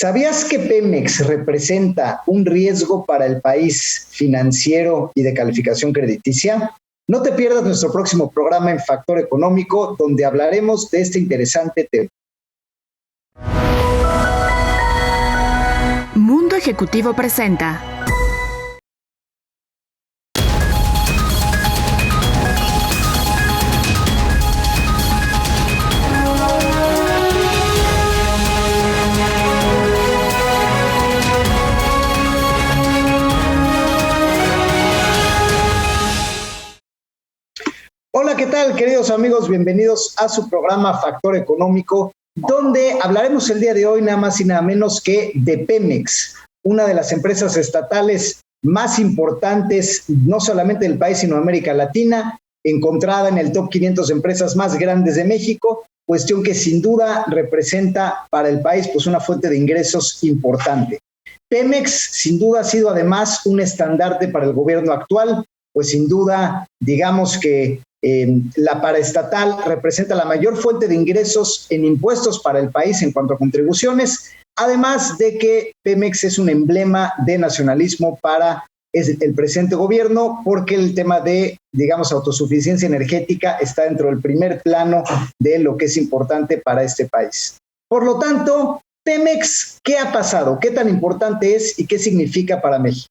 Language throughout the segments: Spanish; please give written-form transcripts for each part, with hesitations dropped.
¿Sabías que Pemex representa un riesgo para el país financiero y de calificación crediticia? No te pierdas nuestro próximo programa en Factor Económico, donde hablaremos de este interesante tema. Mundo Ejecutivo presenta Hola, ¿qué tal, queridos amigos? Bienvenidos a su programa Factor Económico, donde hablaremos el día de hoy nada más y nada menos que de Pemex, una de las empresas estatales más importantes, no solamente del país, sino de América Latina, encontrada en el top 500 de empresas más grandes de México, cuestión que sin duda representa para el país pues una fuente de ingresos importante. Pemex sin duda ha sido además un estandarte para el gobierno actual, pues sin duda, digamos que la paraestatal representa la mayor fuente de ingresos en impuestos para el país en cuanto a contribuciones, además de que Pemex es un emblema de nacionalismo para el presente gobierno, porque el tema de, digamos, autosuficiencia energética está dentro del primer plano de lo que es importante para este país. Por lo tanto, Pemex, ¿qué ha pasado? ¿Qué tan importante es y qué significa para México?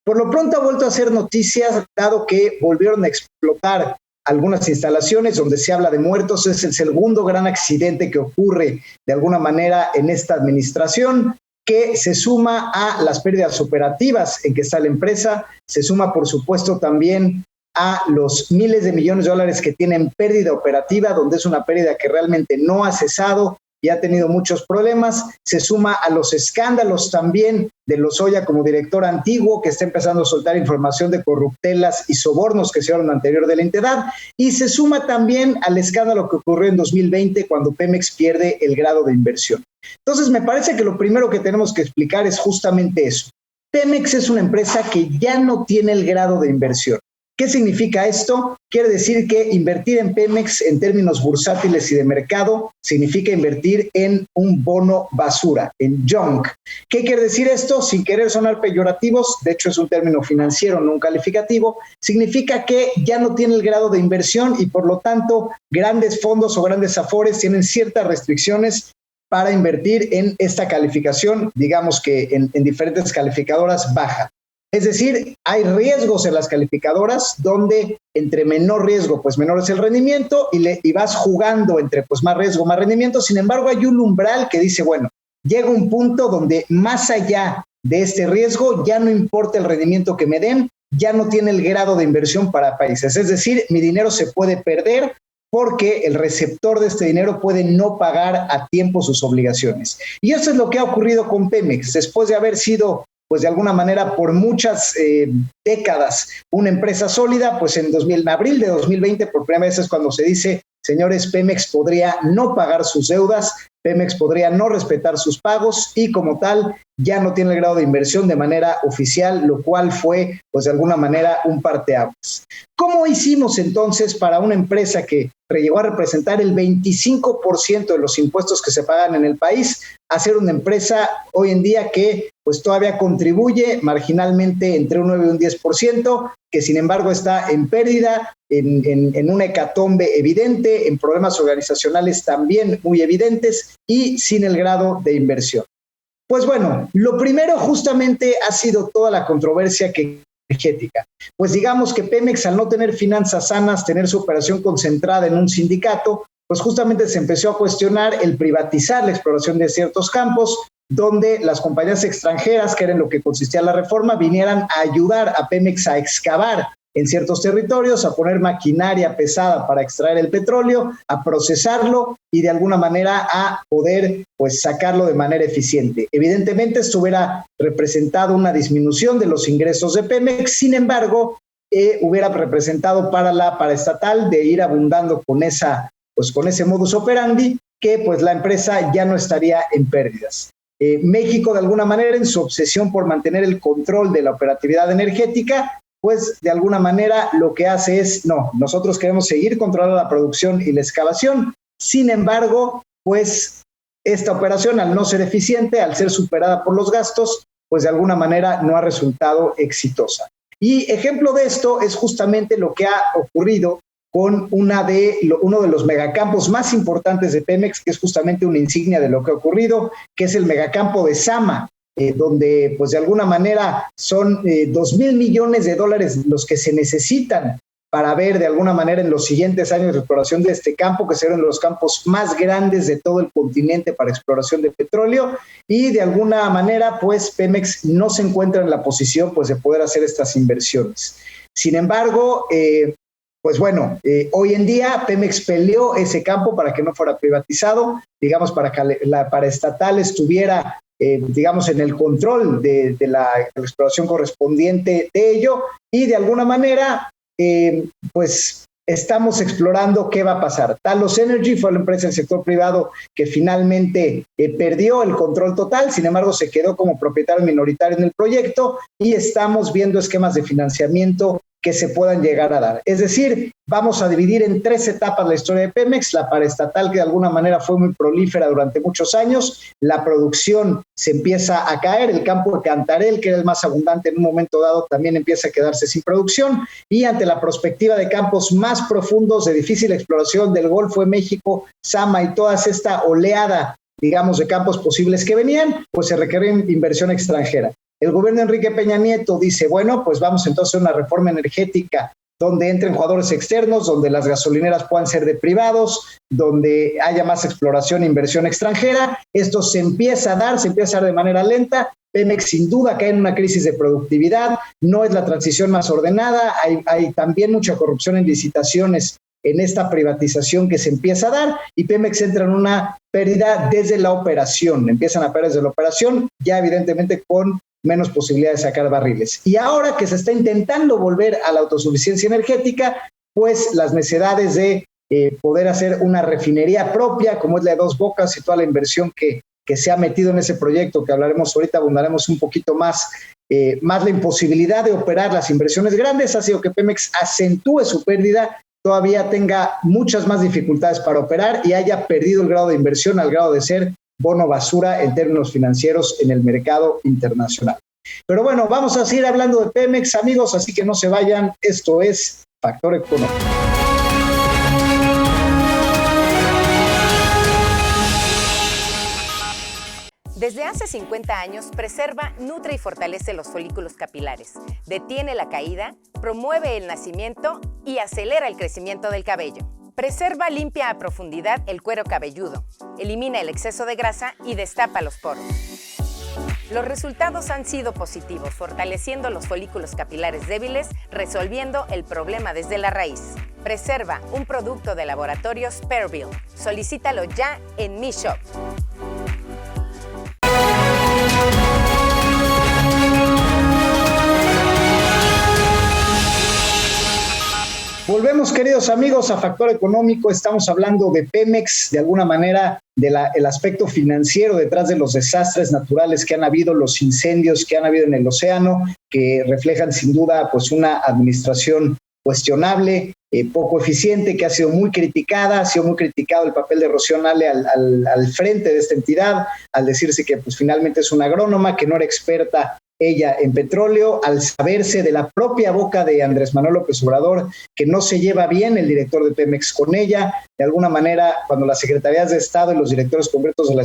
Por lo pronto ha vuelto a hacer noticias, dado que volvieron a explotar algunas instalaciones donde se habla de muertos. Es el segundo gran accidente que ocurre de alguna manera en esta administración, que se suma a las pérdidas operativas en que está la empresa, se suma por supuesto también a los miles de millones de dólares que tienen pérdida operativa, donde es una pérdida que realmente no ha cesado y ha tenido muchos problemas. Se suma a los escándalos también de Lozoya como director antiguo, que está empezando a soltar información de corruptelas y sobornos que se dieron anterior de la entidad, y se suma también al escándalo que ocurrió en 2020 cuando Pemex pierde el grado de inversión. Entonces me parece que lo primero que tenemos que explicar es justamente eso. Pemex es una empresa que ya no tiene el grado de inversión. ¿Qué significa esto? Quiere decir que invertir en Pemex en términos bursátiles y de mercado significa invertir en un bono basura, en junk. ¿Qué quiere decir esto? Sin querer sonar peyorativos, de hecho es un término financiero, no un calificativo, significa que ya no tiene el grado de inversión y por lo tanto grandes fondos o grandes afores tienen ciertas restricciones para invertir en esta calificación, digamos que en diferentes calificadoras baja. Es decir, hay riesgos en las calificadoras donde entre menor riesgo, pues menor es el rendimiento y vas jugando entre pues más riesgo, más rendimiento. Sin embargo, hay un umbral que dice, bueno, llega un punto donde más allá de este riesgo ya no importa el rendimiento que me den, ya no tiene el grado de inversión para países. Es decir, mi dinero se puede perder porque el receptor de este dinero puede no pagar a tiempo sus obligaciones. Y eso es lo que ha ocurrido con Pemex, después de haber sido pues de alguna manera por muchas décadas una empresa sólida, pues en abril de 2020 por primera vez es cuando se dice, señores, Pemex podría no pagar sus deudas, Pemex podría no respetar sus pagos y como tal ya no tiene el grado de inversión de manera oficial, lo cual fue pues de alguna manera un parteaguas. ¿Cómo hicimos entonces para una empresa que llegó a representar el 25% de los impuestos que se pagan en el país, a ser una empresa hoy en día que pues todavía contribuye marginalmente entre un 9 y un 10%, que sin embargo está en pérdida, en una hecatombe evidente, en problemas organizacionales también muy evidentes y sin el grado de inversión? Pues bueno, lo primero justamente ha sido toda la controversia energética. Pues digamos que Pemex, al no tener finanzas sanas, tener su operación concentrada en un sindicato, pues justamente se empezó a cuestionar el privatizar la exploración de ciertos campos, donde las compañías extranjeras, que era en lo que consistía la reforma, vinieran a ayudar a Pemex a excavar en ciertos territorios, a poner maquinaria pesada para extraer el petróleo, a procesarlo y de alguna manera a poder pues sacarlo de manera eficiente. Evidentemente esto hubiera representado una disminución de los ingresos de Pemex, sin embargo, hubiera representado para la paraestatal de ir abundando con ese modus operandi, que pues la empresa ya no estaría en pérdidas. México, de alguna manera, en su obsesión por mantener el control de la operatividad energética, pues de alguna manera lo que hace es, no, nosotros queremos seguir controlando la producción y la excavación, sin embargo, pues esta operación, al no ser eficiente, al ser superada por los gastos, pues de alguna manera no ha resultado exitosa. Y ejemplo de esto es justamente lo que ha ocurrido con uno de los megacampos más importantes de Pemex, que es justamente una insignia de lo que ha ocurrido, que es el megacampo de Zama, donde pues de alguna manera son 2,000 millones de dólares los que se necesitan para ver de alguna manera en los siguientes años de exploración de este campo, que serán los campos más grandes de todo el continente para exploración de petróleo, y de alguna manera pues Pemex no se encuentra en la posición pues de poder hacer estas inversiones. Sin embargo, pues bueno, hoy en día Pemex peleó ese campo para que no fuera privatizado, digamos, para que la paraestatal estuviera, digamos, en el control de la exploración correspondiente de ello, y de alguna manera, pues estamos explorando qué va a pasar. Talos Energy fue la empresa del sector privado que finalmente perdió el control total, sin embargo se quedó como propietario minoritario en el proyecto y estamos viendo esquemas de financiamiento que se puedan llegar a dar. Es decir, vamos a dividir en 3 etapas la historia de Pemex: la paraestatal, que de alguna manera fue muy prolífera durante muchos años, la producción se empieza a caer, el campo de Cantarell, que era el más abundante en un momento dado, también empieza a quedarse sin producción, y ante la perspectiva de campos más profundos de difícil exploración del Golfo de México, Zama y toda esta oleada, digamos, de campos posibles que venían, pues se requiere inversión extranjera. El gobierno de Enrique Peña Nieto dice, bueno, pues vamos entonces a una reforma energética donde entren jugadores externos, donde las gasolineras puedan ser de privados, donde haya más exploración e inversión extranjera. Esto se empieza a dar de manera lenta. Pemex sin duda cae en una crisis de productividad, no es la transición más ordenada, hay también mucha corrupción en licitaciones en esta privatización que se empieza a dar, y Pemex entra en una pérdida desde la operación, empiezan a perder desde la operación, ya evidentemente con menos posibilidad de sacar barriles. Y ahora que se está intentando volver a la autosuficiencia energética, pues las necesidades de poder hacer una refinería propia, como es la de Dos Bocas, y toda la inversión que se ha metido en ese proyecto, que hablaremos ahorita, abundaremos un poquito más, más la imposibilidad de operar las inversiones grandes, ha sido que Pemex acentúe su pérdida, todavía tenga muchas más dificultades para operar y haya perdido el grado de inversión al grado de ser bono basura en términos financieros en el mercado internacional. Pero bueno, vamos a seguir hablando de Pemex, amigos, así que no se vayan. Esto es Factor Económico. Desde hace 50 años, preserva, nutre y fortalece los folículos capilares, detiene la caída, promueve el nacimiento y acelera el crecimiento del cabello. Preserva, limpia a profundidad el cuero cabelludo, elimina el exceso de grasa y destapa los poros. Los resultados han sido positivos, fortaleciendo los folículos capilares débiles, resolviendo el problema desde la raíz. Preserva, un producto de laboratorios Perville. Solicítalo ya en Mi Shop. Volvemos, queridos amigos, a Factor Económico. Estamos hablando de Pemex, de alguna manera, el aspecto financiero detrás de los desastres naturales que han habido, los incendios que han habido en el océano, que reflejan sin duda pues una administración cuestionable, poco eficiente, que ha sido muy criticada. Ha sido muy criticado el papel de Rocío Nale al frente de esta entidad, al decirse que pues finalmente es una agrónoma, que no era experta ella en petróleo, al saberse de la propia boca de Andrés Manuel López Obrador que no se lleva bien el director de Pemex con ella. De alguna manera, cuando las secretarías de Estado y los directores concretos de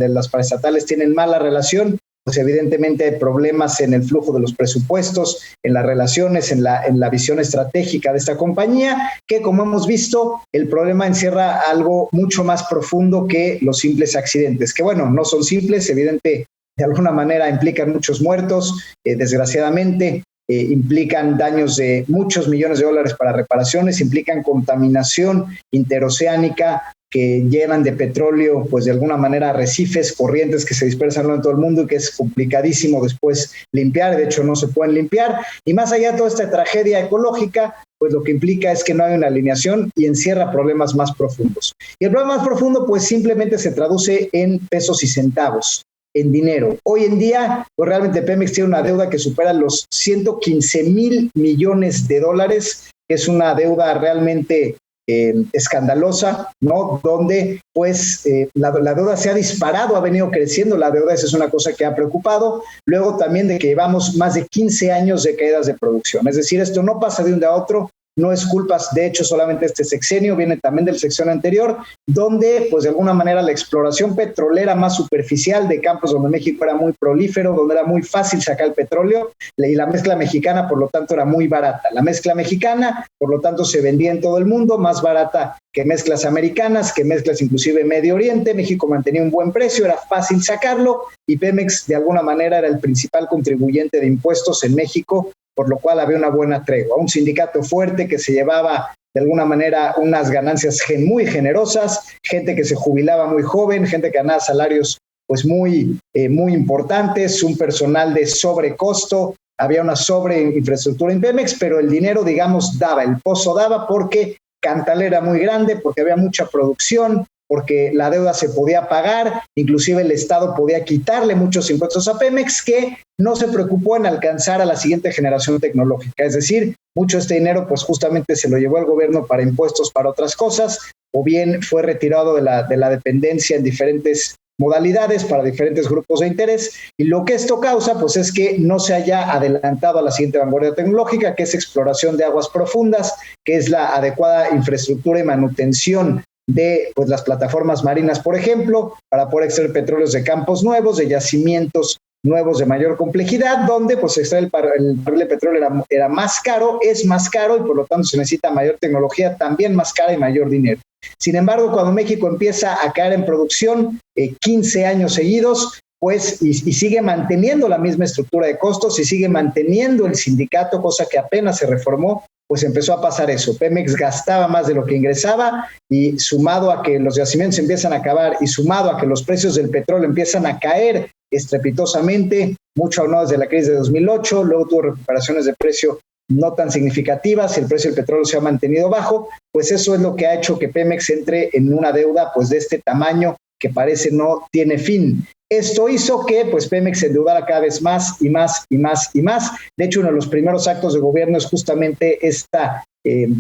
las paraestatales tienen mala relación, pues evidentemente hay problemas en el flujo de los presupuestos, en las relaciones, en la visión estratégica de esta compañía, que como hemos visto, el problema encierra algo mucho más profundo que los simples accidentes, que bueno, no son simples, evidente. De alguna manera implican muchos muertos, desgraciadamente, implican daños de muchos millones de dólares para reparaciones, implican contaminación interoceánica que llenan de petróleo, pues de alguna manera arrecifes, corrientes que se dispersan en todo el mundo y que es complicadísimo después limpiar, de hecho no se pueden limpiar. Y más allá de toda esta tragedia ecológica, pues lo que implica es que no hay una alineación y encierra problemas más profundos. Y el problema más profundo pues simplemente se traduce en pesos y centavos, en dinero. Hoy en día, pues realmente Pemex tiene una deuda que supera los 115,000 millones de dólares, que es una deuda realmente escandalosa, ¿no? Donde pues la deuda se ha disparado, ha venido creciendo la deuda, esa es una cosa que ha preocupado. Luego también de que llevamos más de 15 años de caídas de producción, es decir, esto no pasa de un día a otro. No es culpa, de hecho, solamente este sexenio, viene también del sexenio anterior, donde, pues de alguna manera, la exploración petrolera más superficial de campos donde México era muy prolífero, donde era muy fácil sacar el petróleo, y la mezcla mexicana, por lo tanto, era muy barata. La mezcla mexicana, por lo tanto, se vendía en todo el mundo, más barata que mezclas americanas, que mezclas inclusive en Medio Oriente. México mantenía un buen precio, era fácil sacarlo, y Pemex, de alguna manera, era el principal contribuyente de impuestos en México, por lo cual había una buena tregua. Un sindicato fuerte que se llevaba de alguna manera unas ganancias muy generosas, gente que se jubilaba muy joven, gente que ganaba salarios pues muy importantes, un personal de sobrecosto, había una sobreinfraestructura en Pemex, pero el dinero, digamos, daba, el pozo daba porque Cantal era muy grande, porque había mucha producción, porque la deuda se podía pagar, inclusive el Estado podía quitarle muchos impuestos a Pemex, que no se preocupó en alcanzar a la siguiente generación tecnológica. Es decir, mucho de este dinero pues justamente se lo llevó el gobierno para impuestos, para otras cosas, o bien fue retirado de la dependencia en diferentes modalidades para diferentes grupos de interés, y lo que esto causa pues es que no se haya adelantado a la siguiente vanguardia tecnológica, que es exploración de aguas profundas, que es la adecuada infraestructura y manutención de pues, las plataformas marinas, por ejemplo, para poder extraer petróleos de campos nuevos, de yacimientos nuevos de mayor complejidad, donde pues extraer el barril de petróleo era más caro, es más caro, y por lo tanto se necesita mayor tecnología, también más cara y mayor dinero. Sin embargo, cuando México empieza a caer en producción 15 años seguidos, pues y sigue manteniendo la misma estructura de costos y sigue manteniendo el sindicato, cosa que apenas se reformó, pues empezó a pasar eso. Pemex gastaba más de lo que ingresaba, y sumado a que los yacimientos empiezan a acabar y sumado a que los precios del petróleo empiezan a caer estrepitosamente, mucho o no desde la crisis de 2008, luego tuvo recuperaciones de precio no tan significativas, el precio del petróleo se ha mantenido bajo, pues eso es lo que ha hecho que Pemex entre en una deuda pues de este tamaño que parece no tiene fin. Esto hizo que pues Pemex se endeudara cada vez más y más y más y más. De hecho, uno de los primeros actos de gobierno es justamente esta,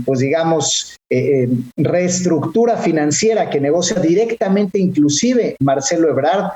pues digamos, reestructura financiera que negocia directamente inclusive Marcelo Ebrard,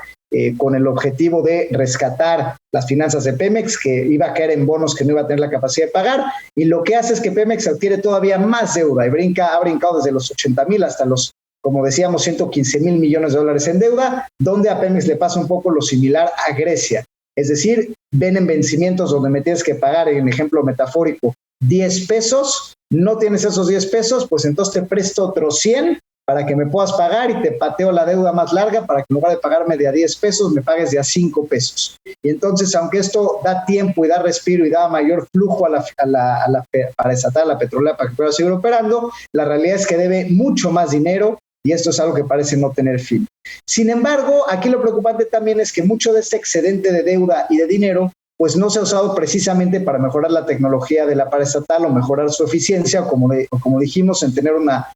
con el objetivo de rescatar las finanzas de Pemex, que iba a caer en bonos que no iba a tener la capacidad de pagar, y lo que hace es que Pemex adquiere todavía más deuda y ha brincado desde los 80,000 hasta los, como decíamos, 115,000 millones de dólares en deuda, donde a Pemex le pasa un poco lo similar a Grecia. Es decir, ven en vencimientos donde me tienes que pagar, en ejemplo metafórico, 10 pesos, no tienes esos 10 pesos, pues entonces te presto otros 100 para que me puedas pagar y te pateo la deuda más larga para que en lugar de pagarme de a 10 pesos, me pagues de a 5 pesos. Y entonces, aunque esto da tiempo y da respiro y da mayor flujo para desatar la petrolera para que pueda seguir operando, la realidad es que debe mucho más dinero, y esto es algo que parece no tener fin. Sin embargo, aquí lo preocupante también es que mucho de este excedente de deuda y de dinero pues no se ha usado precisamente para mejorar la tecnología del aparato estatal o mejorar su eficiencia, o como dijimos, en tener una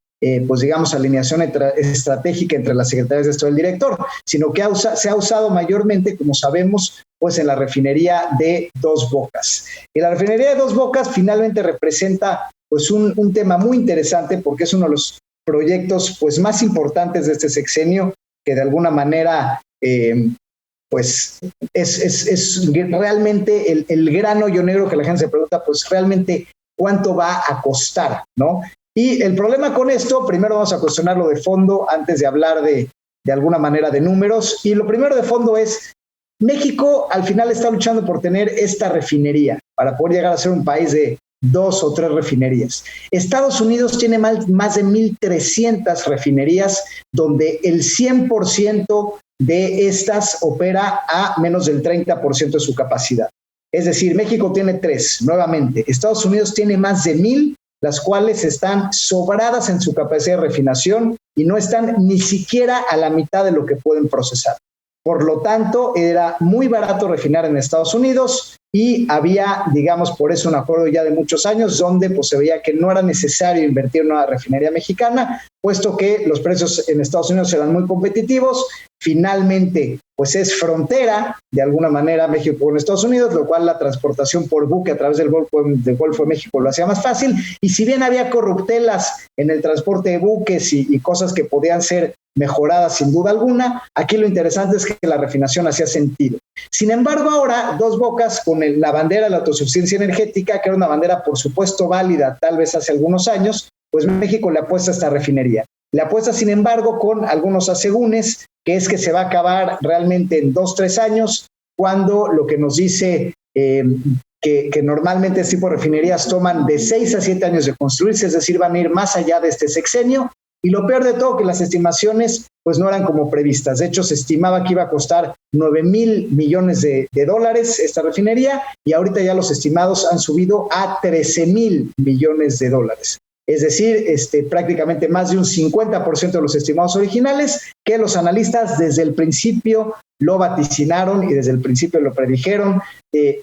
pues digamos alineación estratégica entre las secretarias de Estado y el director, sino que se ha usado mayormente, como sabemos, pues en la refinería de Dos Bocas. Y la refinería de Dos Bocas finalmente representa pues un tema muy interesante, porque es uno de los proyectos pues más importantes de este sexenio, que de alguna manera pues es realmente el gran hoyo negro que la gente se pregunta, pues realmente cuánto va a costar, ¿no? Y el problema con esto, primero vamos a cuestionarlo de fondo antes de hablar de alguna manera de números, y lo primero de fondo es, México al final está luchando por tener esta refinería para poder llegar a ser un país de 2 o 3 refinerías. Estados Unidos tiene más de 1,300 refinerías, donde el 100% de estas opera a menos del 30% de su capacidad. Es decir, México tiene 3, nuevamente. Estados Unidos tiene más de 1,000, las cuales están sobradas en su capacidad de refinación y no están ni siquiera a la mitad de lo que pueden procesar. Por lo tanto, era muy barato refinar en Estados Unidos, y había, digamos, por eso un acuerdo ya de muchos años donde pues, se veía que no era necesario invertir en una refinería mexicana, puesto que los precios en Estados Unidos eran muy competitivos finalmente pues es frontera de alguna manera México con Estados Unidos, lo cual la transportación por buque a través del Golfo de México lo hacía más fácil, y si bien había corruptelas en el transporte de buques y cosas que podían ser mejoradas sin duda alguna, aquí lo interesante es que la refinación hacía sentido. Sin embargo, ahora Dos Bocas con la bandera de la autosuficiencia energética, que era una bandera por supuesto válida tal vez hace algunos años, pues México le apuesta a esta refinería. Le apuesta, sin embargo, con algunos asegúnes, que es que se va a acabar realmente en 2-3 años, cuando lo que nos dice que normalmente este tipo de refinerías toman de 6 a 7 años de construirse, es decir, van a ir más allá de este sexenio. Y lo peor de todo, que las estimaciones pues no eran como previstas. De hecho, se estimaba que iba a costar $9,000 millones de dólares esta refinería, y ahorita ya los estimados han subido a $13,000 millones de dólares. Es decir, prácticamente más de un 50% de los estimados originales, que los analistas desde el principio lo vaticinaron y desde el principio lo predijeron,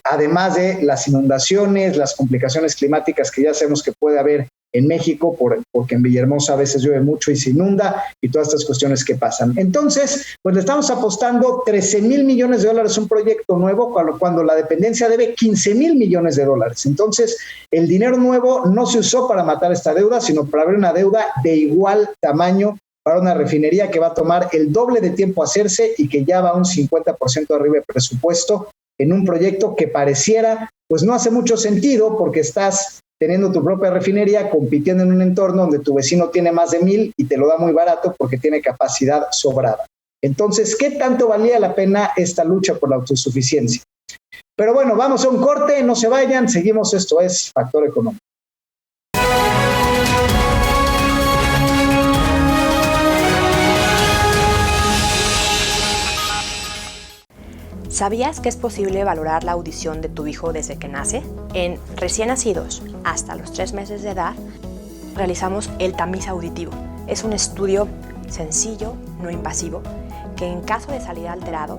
además de las inundaciones, las complicaciones climáticas que ya sabemos que puede haber en México, porque en Villahermosa a veces llueve mucho y se inunda, y todas estas cuestiones que pasan. Entonces, pues le estamos apostando $13,000 millones de dólares a un proyecto nuevo, cuando la dependencia debe $15,000 millones de dólares. Entonces, el dinero nuevo no se usó para matar esta deuda, sino para abrir una deuda de igual tamaño para una refinería que va a tomar el doble de tiempo hacerse y que ya va un 50% arriba de presupuesto en un proyecto que pareciera, pues no hace mucho sentido, porque estás teniendo tu propia refinería, compitiendo en un entorno donde tu vecino tiene más de 1,000 y te lo da muy barato porque tiene capacidad sobrada. Entonces, ¿qué tanto valía la pena esta lucha por la autosuficiencia? Pero bueno, vamos a un corte, no se vayan, seguimos, esto es Factor Económico. ¿Sabías que es posible valorar la audición de tu hijo desde que nace? En recién nacidos hasta los 3 meses de edad, realizamos el tamiz auditivo. Es un estudio sencillo, no invasivo, que en caso de salir alterado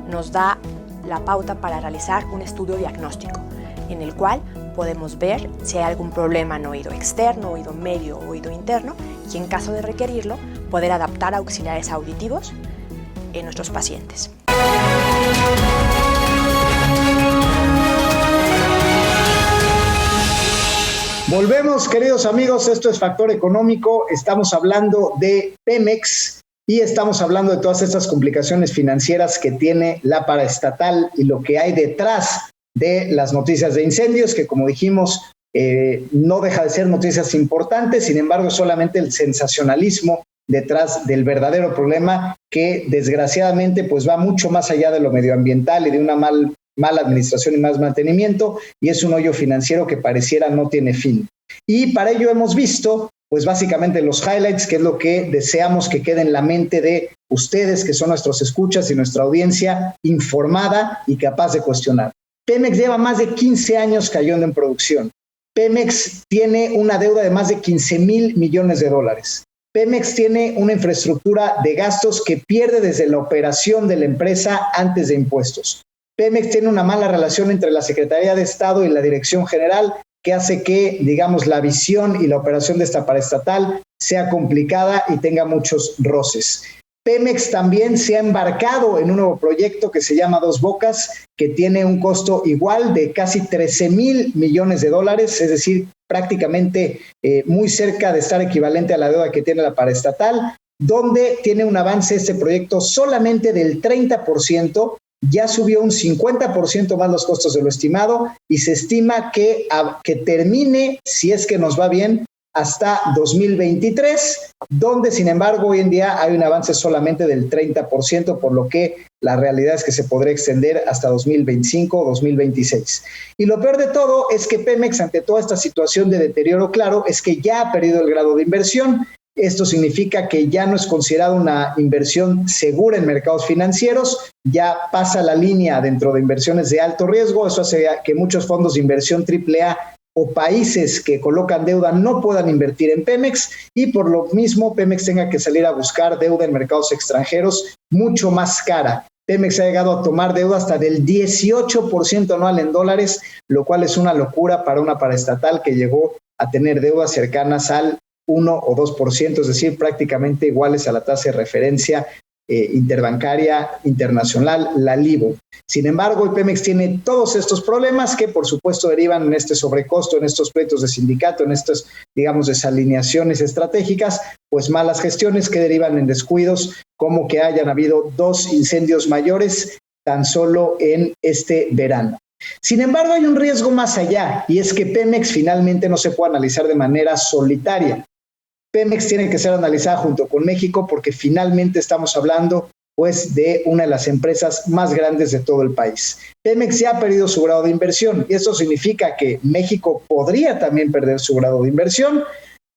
nos da la pauta para realizar un estudio diagnóstico, en el cual podemos ver si hay algún problema en oído externo, oído medio o oído interno, y en caso de requerirlo, poder adaptar auxiliares auditivos en nuestros pacientes. Volvemos, queridos amigos, esto es Factor Económico, estamos hablando de Pemex y estamos hablando de todas estas complicaciones financieras que tiene la paraestatal y lo que hay detrás de las noticias de incendios, que como dijimos, no deja de ser noticias importantes, sin embargo, solamente el sensacionalismo detrás del verdadero problema, que desgraciadamente pues va mucho más allá de lo medioambiental y de una mala administración y más mantenimiento, y es un hoyo financiero que pareciera no tiene fin. Y para ello hemos visto pues básicamente los highlights, que es lo que deseamos que quede en la mente de ustedes, que son nuestros escuchas y nuestra audiencia informada y capaz de cuestionar. Pemex lleva más de 15 años cayendo en producción. Pemex tiene una deuda de más de $15,000 millones de dólares. Pemex tiene una infraestructura de gastos que pierde desde la operación de la empresa antes de impuestos. Pemex tiene una mala relación entre la Secretaría de Estado y la Dirección General, que hace que, digamos, la visión y la operación de esta paraestatal sea complicada y tenga muchos roces. Pemex también se ha embarcado en un nuevo proyecto que se llama Dos Bocas, que tiene un costo igual de casi $13,000 millones de dólares, es decir, prácticamente muy cerca de estar equivalente a la deuda que tiene la paraestatal, donde tiene un avance este proyecto solamente del 30%, ya subió un 50% más los costos de lo estimado, y se estima que termine, si es que nos va bien, hasta 2023, donde sin embargo hoy en día hay un avance solamente del 30%, por lo que la realidad es que se podría extender hasta 2025 o 2026. Y lo peor de todo es que Pemex, ante toda esta situación de deterioro claro, es que ya ha perdido el grado de inversión. Esto significa que ya no es considerada una inversión segura en mercados financieros, ya pasa la línea dentro de inversiones de alto riesgo. Eso hace que muchos fondos de inversión AAA o países que colocan deuda no puedan invertir en Pemex, y por lo mismo Pemex tenga que salir a buscar deuda en mercados extranjeros mucho más cara. Pemex ha llegado a tomar deuda hasta del 18% anual en dólares, lo cual es una locura para una paraestatal que llegó a tener deudas cercanas al 1 o 2%, es decir, prácticamente iguales a la tasa de referencia interbancaria internacional, la LIBOR. Sin embargo, el Pemex tiene todos estos problemas que por supuesto derivan en este sobrecosto, en estos pleitos de sindicato, en estas, digamos, desalineaciones estratégicas, pues malas gestiones que derivan en descuidos, como que hayan habido 2 incendios mayores tan solo en este verano. Sin embargo, hay un riesgo más allá, y es que Pemex finalmente no se puede analizar de manera solitaria. Pemex tiene que ser analizada junto con México porque finalmente estamos hablando pues de una de las empresas más grandes de todo el país. Pemex ya ha perdido su grado de inversión y eso significa que México podría también perder su grado de inversión.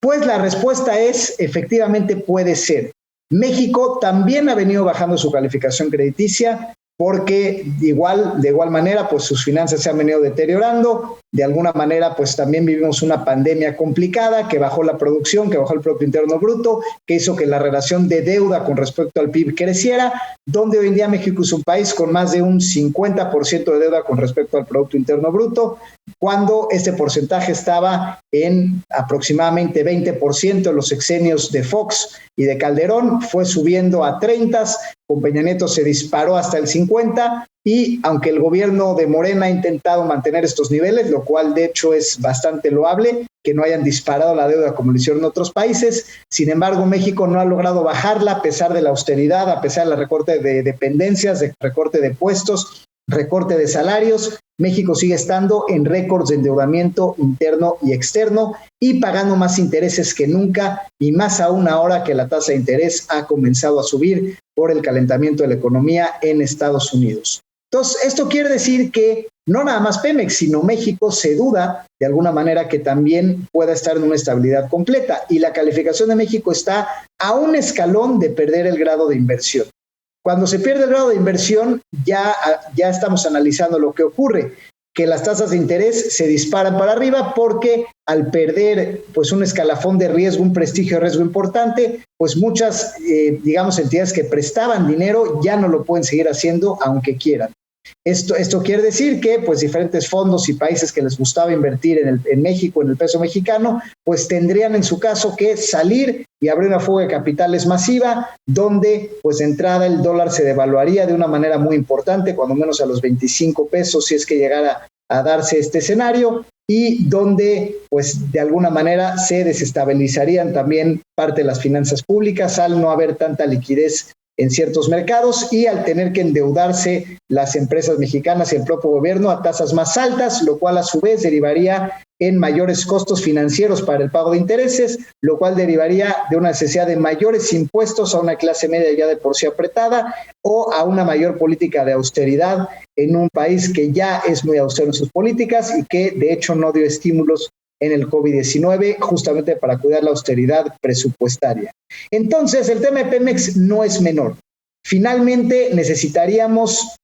Pues la respuesta es efectivamente puede ser. México también ha venido bajando su calificación crediticia porque de igual manera pues sus finanzas se han venido deteriorando. De alguna manera pues también vivimos una pandemia complicada que bajó la producción, que bajó el Producto Interno Bruto, que hizo que la relación de deuda con respecto al PIB creciera, donde hoy en día México es un país con más de un 50% de deuda con respecto al Producto Interno Bruto, cuando este porcentaje estaba en aproximadamente 20% en los sexenios de Fox y de Calderón, fue subiendo a 30%, con Peña Nieto se disparó hasta el 50%, y aunque el gobierno de Morena ha intentado mantener estos niveles, lo cual de hecho es bastante loable, que no hayan disparado la deuda como lo hicieron otros países, sin embargo México no ha logrado bajarla a pesar de la austeridad, a pesar del recorte de dependencias, de recorte de puestos, recorte de salarios. México sigue estando en récords de endeudamiento interno y externo y pagando más intereses que nunca, y más aún ahora que la tasa de interés ha comenzado a subir por el calentamiento de la economía en Estados Unidos. Entonces, esto quiere decir que no nada más Pemex, sino México se duda de alguna manera que también pueda estar en una estabilidad completa, y la calificación de México está a un escalón de perder el grado de inversión. Cuando se pierde el grado de inversión, ya estamos analizando lo que ocurre, que las tasas de interés se disparan para arriba porque al perder pues un escalafón de riesgo, un prestigio de riesgo importante, pues muchas, entidades que prestaban dinero ya no lo pueden seguir haciendo aunque quieran. Esto quiere decir que pues diferentes fondos y países que les gustaba invertir en México, en el peso mexicano, pues tendrían en su caso que salir y abrir una fuga de capitales masiva, donde pues de entrada el dólar se devaluaría de una manera muy importante, cuando menos a los 25 pesos, si es que llegara a darse este escenario, y donde pues de alguna manera se desestabilizarían también parte de las finanzas públicas al no haber tanta liquidez en ciertos mercados y al tener que endeudarse las empresas mexicanas y el propio gobierno a tasas más altas, lo cual a su vez derivaría en mayores costos financieros para el pago de intereses, lo cual derivaría de una necesidad de mayores impuestos a una clase media ya de por sí apretada, o a una mayor política de austeridad en un país que ya es muy austero en sus políticas y que de hecho no dio estímulos en el COVID-19, justamente para cuidar la austeridad presupuestaria. Entonces, el tema de Pemex no es menor. Finalmente, necesitaríamos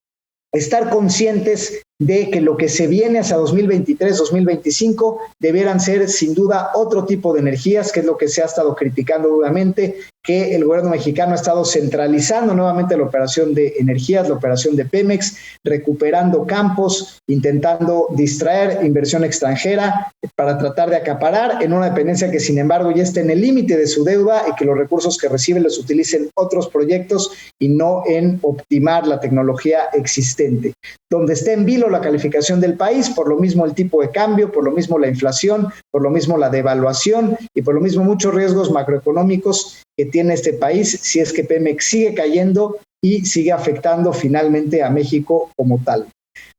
estar conscientes de que lo que se viene hacia 2023-2025 debieran ser sin duda otro tipo de energías, que es lo que se ha estado criticando duramente, que el gobierno mexicano ha estado centralizando nuevamente la operación de energías, la operación de Pemex, recuperando campos, intentando distraer inversión extranjera para tratar de acaparar en una dependencia que sin embargo ya está en el límite de su deuda, y que los recursos que reciben los utilicen otros proyectos y no en optimar la tecnología existente. Donde esté en vilo la calificación del país, por lo mismo el tipo de cambio, por lo mismo la inflación, por lo mismo la devaluación y por lo mismo muchos riesgos macroeconómicos que tiene este país si es que Pemex sigue cayendo y sigue afectando finalmente a México como tal.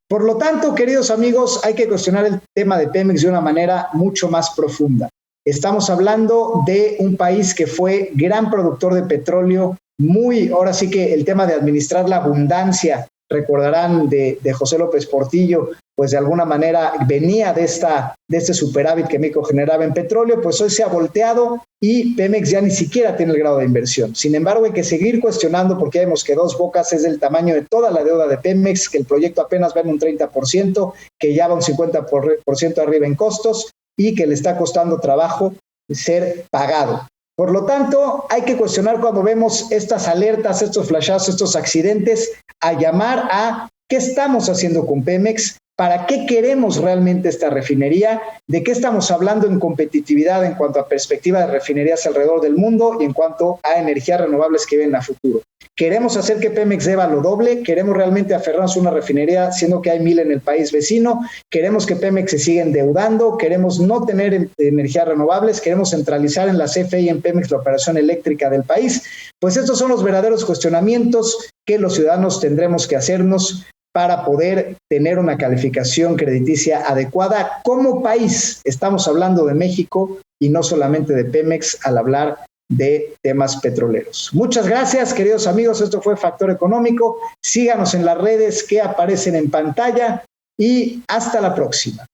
Por lo tanto, queridos amigos, hay que cuestionar el tema de Pemex de una manera mucho más profunda. Estamos hablando de un país que fue gran productor de petróleo, ahora sí que el tema de administrar la abundancia, recordarán de José López Portillo, pues de alguna manera venía de este superávit que México generaba en petróleo, pues hoy se ha volteado y Pemex ya ni siquiera tiene el grado de inversión. Sin embargo, hay que seguir cuestionando, porque vemos que Dos Bocas es del tamaño de toda la deuda de Pemex, que el proyecto apenas va en un 30%, que ya va un 50% arriba en costos y que le está costando trabajo ser pagado. Por lo tanto, hay que cuestionar cuando vemos estas alertas, estos flashazos, estos accidentes, a llamar a qué estamos haciendo con Pemex, ¿Para qué queremos realmente esta refinería? ¿De qué estamos hablando en competitividad en cuanto a perspectiva de refinerías alrededor del mundo y en cuanto a energías renovables que vienen a futuro? ¿Queremos hacer que Pemex deba lo doble? ¿Queremos realmente aferrarnos a una refinería siendo que hay 1,000 en el país vecino? ¿Queremos que Pemex se siga endeudando? ¿Queremos no tener energías renovables? ¿Queremos centralizar en la CFE y en Pemex la operación eléctrica del país? Pues estos son los verdaderos cuestionamientos que los ciudadanos tendremos que hacernos para poder tener una calificación crediticia adecuada como país. Estamos hablando de México y no solamente de Pemex al hablar de temas petroleros. Muchas gracias, queridos amigos. Esto fue Factor Económico. Síganos en las redes que aparecen en pantalla y hasta la próxima.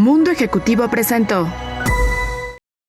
Mundo Ejecutivo presentó